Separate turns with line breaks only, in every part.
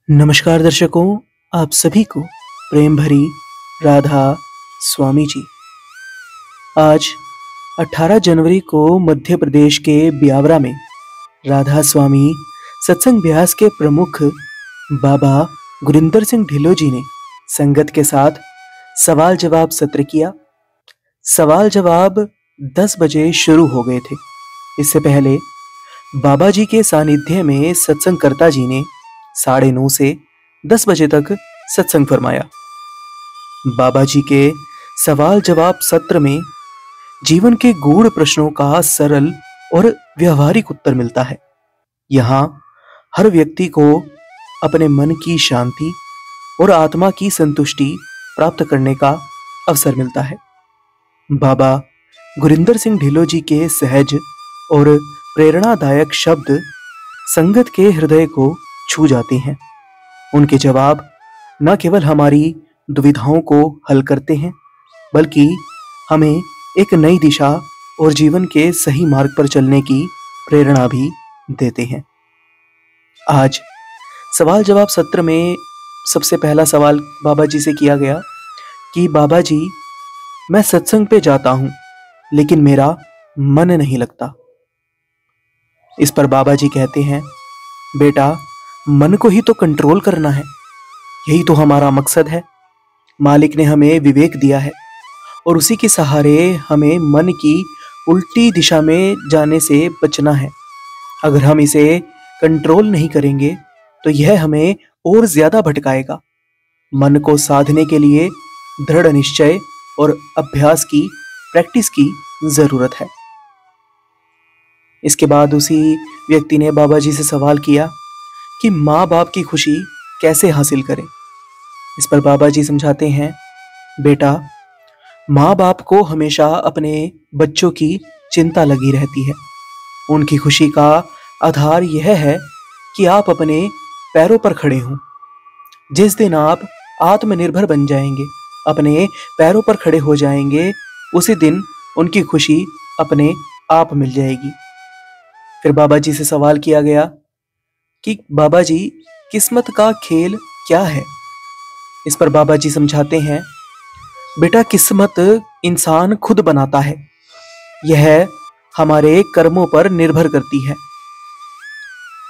नमस्कार दर्शकों, आप सभी को प्रेम भरी राधा स्वामी जी। आज 18 जनवरी को मध्य प्रदेश के ब्यावरा में राधा स्वामी सत्संग ब्यास के प्रमुख बाबा गुरिंदर सिंह ढिल्लों जी ने संगत के साथ सवाल जवाब सत्र किया। सवाल जवाब 10 बजे शुरू हो गए थे। इससे पहले बाबा जी के सानिध्य में सत्संगकर्ता जी ने 9:30 से 10 बजे तक सत्संग फरमाया। बाबा जी के सवाल जवाब सत्र में जीवन के गूढ़ प्रश्नों का सरल और व्यवहारिक उत्तर मिलता है। यहाँ हर व्यक्ति को अपने मन की शांति और आत्मा की संतुष्टि प्राप्त करने का अवसर मिलता है। बाबा गुरिंदर सिंह ढिल्लों जी के सहज और प्रेरणादायक शब्द संगत के हृदय को छू जाते हैं। उनके जवाब न केवल हमारी दुविधाओं को हल करते हैं, बल्कि हमें एक नई दिशा और जीवन के सही मार्ग पर चलने की प्रेरणा भी देते हैं। आज सवाल जवाब सत्र में सबसे पहला सवाल बाबा जी से किया गया कि बाबा जी, मैं सत्संग पे जाता हूं लेकिन मेरा मन नहीं लगता। इस पर बाबा जी कहते हैं, बेटा, मन को ही तो कंट्रोल करना है, यही तो हमारा मकसद है। मालिक ने हमें विवेक दिया है और उसी के सहारे हमें मन की उल्टी दिशा में जाने से बचना है। अगर हम इसे कंट्रोल नहीं करेंगे तो यह हमें और ज्यादा भटकाएगा। मन को साधने के लिए दृढ़ निश्चय और अभ्यास की प्रैक्टिस की जरूरत है। इसके बाद उसी व्यक्ति ने बाबा जी से सवाल किया कि माँ बाप की खुशी कैसे हासिल करें। इस पर बाबा जी समझाते हैं, बेटा, माँ बाप को हमेशा अपने बच्चों की चिंता लगी रहती है। उनकी खुशी का आधार यह है कि आप अपने पैरों पर खड़े हों। जिस दिन आप आत्मनिर्भर बन जाएंगे, अपने पैरों पर खड़े हो जाएंगे, उसी दिन उनकी खुशी अपने आप मिल जाएगी। फिर बाबा जी से सवाल किया गया कि बाबा जी, किस्मत का खेल क्या है। इस पर बाबा जी समझाते हैं, बेटा, किस्मत इंसान खुद बनाता है। यह हमारे कर्मों पर निर्भर करती है।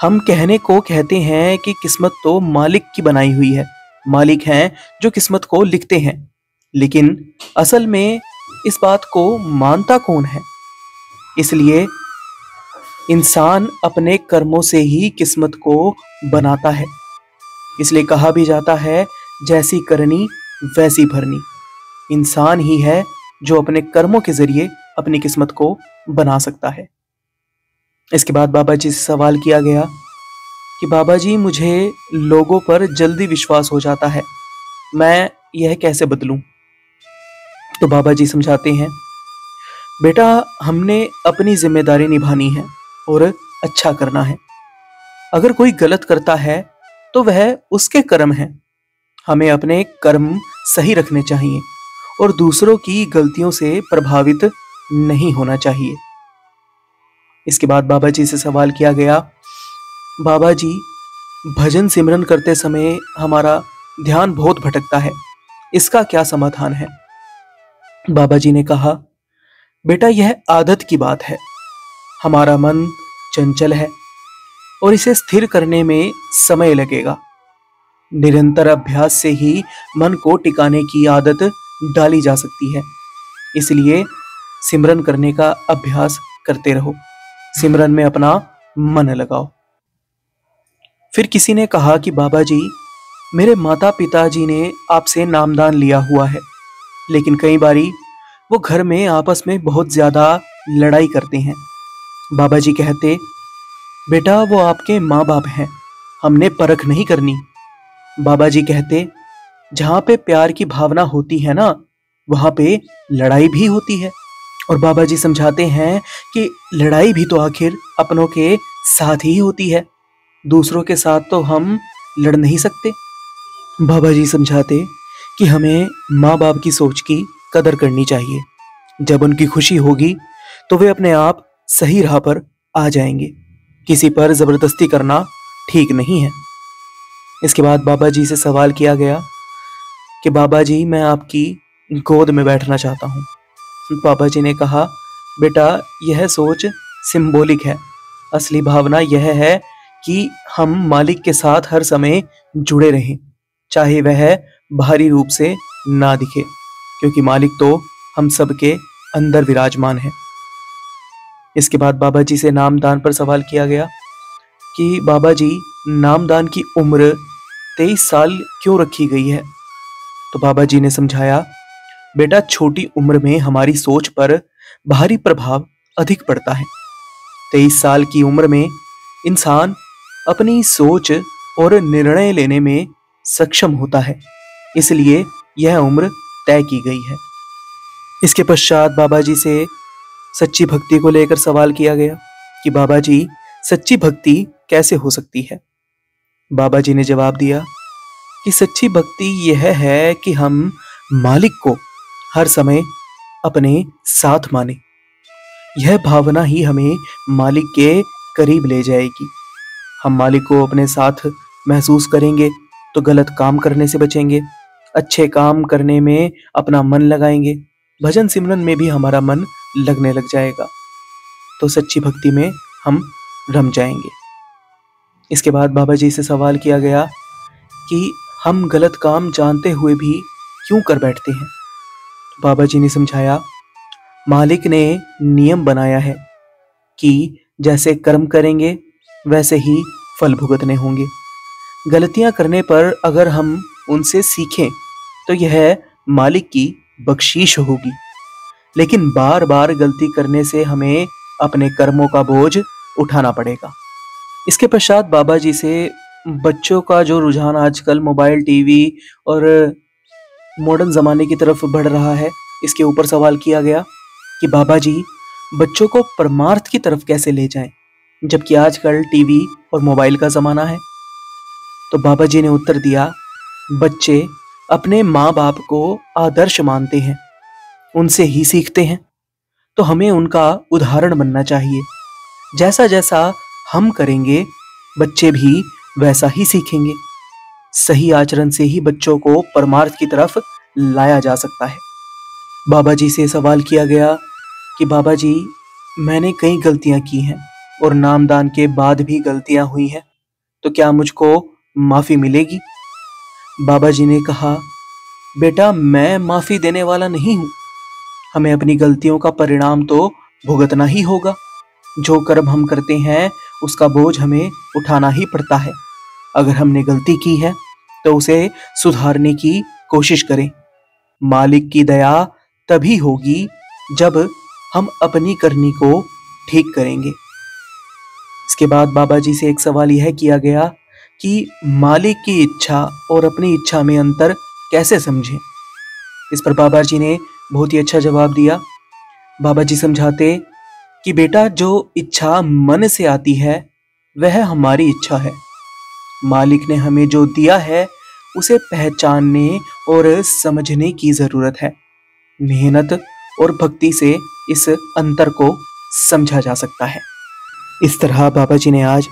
हम कहने को कहते हैं कि किस्मत तो मालिक की बनाई हुई है, मालिक हैं जो किस्मत को लिखते हैं, लेकिन असल में इस बात को मानता कौन है। इसलिए इंसान अपने कर्मों से ही किस्मत को बनाता है। इसलिए कहा भी जाता है, जैसी करनी वैसी भरनी। इंसान ही है जो अपने कर्मों के जरिए अपनी किस्मत को बना सकता है। इसके बाद बाबा जी से सवाल किया गया कि बाबा जी, मुझे लोगों पर जल्दी विश्वास हो जाता है, मैं यह कैसे बदलूं। तो बाबा जी समझाते हैं, बेटा, हमने अपनी जिम्मेदारी निभानी है और अच्छा करना है। अगर कोई गलत करता है तो वह उसके कर्म है। हमें अपने कर्म सही रखने चाहिए और दूसरों की गलतियों से प्रभावित नहीं होना चाहिए। इसके बाद बाबा जी से सवाल किया गया, बाबा जी, भजन सिमरन करते समय हमारा ध्यान बहुत भटकता है, इसका क्या समाधान है। बाबा जी ने कहा, बेटा, यह आदत की बात है। हमारा मन चंचल है और इसे स्थिर करने में समय लगेगा। निरंतर अभ्यास से ही मन को टिकाने की आदत डाली जा सकती है। इसलिए सिमरन करने का अभ्यास करते रहो, सिमरन में अपना मन लगाओ। फिर किसी ने कहा कि बाबा जी, मेरे माता पिता जी ने आपसे नामदान लिया हुआ है, लेकिन कई बारी वो घर में आपस में बहुत ज्यादा लड़ाई करते हैं। बाबा जी कहते, बेटा, वो आपके माँ बाप हैं, हमने परख नहीं करनी। बाबा जी कहते, जहाँ पे प्यार की भावना होती है ना, वहाँ पे लड़ाई भी होती है। और बाबा जी समझाते हैं कि लड़ाई भी तो आखिर अपनों के साथ ही होती है, दूसरों के साथ तो हम लड़ नहीं सकते। बाबा जी समझाते कि हमें माँ बाप की सोच की कदर करनी चाहिए। जब उनकी खुशी होगी तो वे अपने आप सही राह पर आ जाएंगे। किसी पर जबरदस्ती करना ठीक नहीं है। इसके बाद बाबा जी से सवाल किया गया कि बाबा जी मैं आपकी गोद में बैठना चाहता हूँ। बाबा जी ने कहा, बेटा यह सोच सिंबॉलिक है, असली भावना यह है कि हम मालिक के साथ हर समय जुड़े रहें, चाहे वह बाहरी रूप से ना दिखे, क्योंकि मालिक तो हम सबके अंदर विराजमान है। इसके बाद बाबा जी से नामदान पर सवाल किया गया कि बाबा जी नामदान की उम्र 23 साल क्यों रखी गई है। तो बाबा जी ने समझाया, बेटा छोटी उम्र में हमारी सोच पर बाहरी प्रभाव अधिक पड़ता है। 23 साल की उम्र में इंसान अपनी सोच और निर्णय लेने में सक्षम होता है, इसलिए यह उम्र तय की गई है। इसके पश्चात बाबा जी से सच्ची भक्ति को लेकर सवाल किया गया कि बाबा जी सच्ची भक्ति कैसे हो सकती है। बाबा जी ने जवाब दिया कि सच्ची भक्ति यह है कि हम मालिक को हर समय अपने साथ माने। यह भावना ही हमें मालिक के करीब ले जाएगी। हम मालिक को अपने साथ महसूस करेंगे तो गलत काम करने से बचेंगे, अच्छे काम करने में अपना मन लगाएंगे, भजन सिमरन में भी हमारा मन लगने लग जाएगा, तो सच्ची भक्ति में हम रम जाएंगे। इसके बाद बाबा जी से सवाल किया गया कि हम गलत काम जानते हुए भी क्यों कर बैठते हैं। तो बाबा जी ने समझाया, मालिक ने नियम बनाया है कि जैसे कर्म करेंगे वैसे ही फल भुगतने होंगे। गलतियां करने पर अगर हम उनसे सीखें तो यह मालिक की बख्शीश होगी, लेकिन बार बार गलती करने से हमें अपने कर्मों का बोझ उठाना पड़ेगा। इसके पश्चात बाबा जी से बच्चों का जो रुझान आजकल मोबाइल, टीवी और मॉडर्न ज़माने की तरफ बढ़ रहा है, इसके ऊपर सवाल किया गया कि बाबा जी बच्चों को परमार्थ की तरफ कैसे ले जाएं, जबकि आजकल टीवी और मोबाइल का ज़माना है। तो बाबा जी ने उत्तर दिया, बच्चे अपने माँ बाप को आदर्श मानते हैं, उनसे ही सीखते हैं, तो हमें उनका उदाहरण बनना चाहिए। जैसा जैसा हम करेंगे बच्चे भी वैसा ही सीखेंगे। सही आचरण से ही बच्चों को परमार्थ की तरफ लाया जा सकता है। बाबा जी से सवाल किया गया कि बाबा जी मैंने कई गलतियां की हैं और नामदान के बाद भी गलतियां हुई हैं, तो क्या मुझको माफ़ी मिलेगी। बाबा जी ने कहा, बेटा मैं माफ़ी देने वाला नहीं हूँ, हमें अपनी गलतियों का परिणाम तो भुगतना ही होगा। जो कर्म हम करते हैं उसका बोझ हमें उठाना ही पड़ता है। अगर हमने गलती की है तो उसे सुधारने की कोशिश करें। मालिक की दया तभी होगी जब हम अपनी करनी को ठीक करेंगे। इसके बाद बाबा जी से एक सवाल यह किया गया कि मालिक की इच्छा और अपनी इच्छा में अंतर कैसे समझें। इस पर बाबा जी ने बहुत ही अच्छा जवाब दिया। बाबा जी समझाते कि बेटा जो इच्छा मन से आती है वह हमारी इच्छा है। मालिक ने हमें जो दिया है उसे पहचानने और समझने की जरूरत है। मेहनत और भक्ति से इस अंतर को समझा जा सकता है। इस तरह बाबा जी ने आज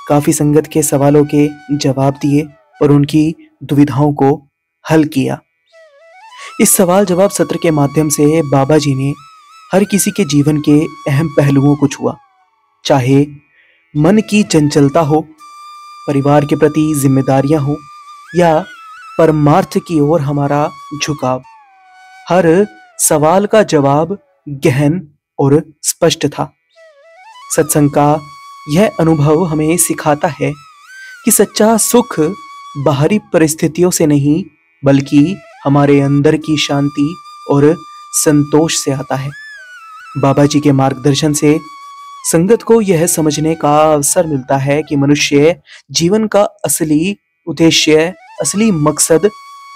काफी संगत के सवालों के जवाब दिए और उनकी दुविधाओं को हल किया। इस सवाल जवाब सत्र के माध्यम से बाबा जी ने हर किसी के जीवन के अहम पहलुओं को छुआ, चाहे मन की चंचलता हो, परिवार के प्रति जिम्मेदारियां हो या परमार्थ की ओर हमारा झुकाव। हर सवाल का जवाब गहन और स्पष्ट था। सत्संग का यह अनुभव हमें सिखाता है कि सच्चा सुख बाहरी परिस्थितियों से नहीं बल्कि हमारे अंदर की शांति और संतोष से आता है। बाबा जी के मार्गदर्शन से संगत को यह समझने का अवसर मिलता है कि मनुष्य जीवन का असली उद्देश्य, असली मकसद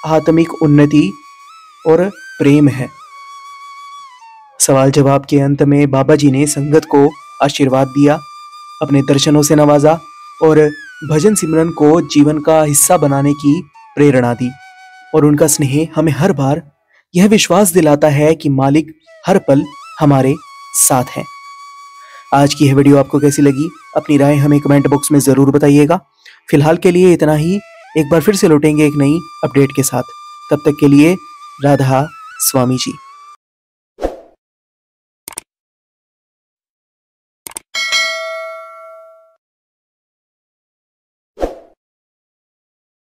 आत्मिक उन्नति और प्रेम है। सवाल जवाब के अंत में बाबा जी ने संगत को आशीर्वाद दिया, अपने दर्शनों से नवाजा और भजन सिमरन को जीवन का हिस्सा बनाने की प्रेरणा दी। और उनका स्नेह हमें हर बार यह विश्वास दिलाता है कि मालिक हर पल हमारे साथ है। आज की यह वीडियो आपको कैसी लगी, अपनी राय हमें कमेंट बॉक्स में जरूर बताइएगा। फिलहाल के लिए इतना ही। एक बार फिर से लौटेंगे एक नई अपडेट के साथ। तब तक के लिए राधा स्वामी जी।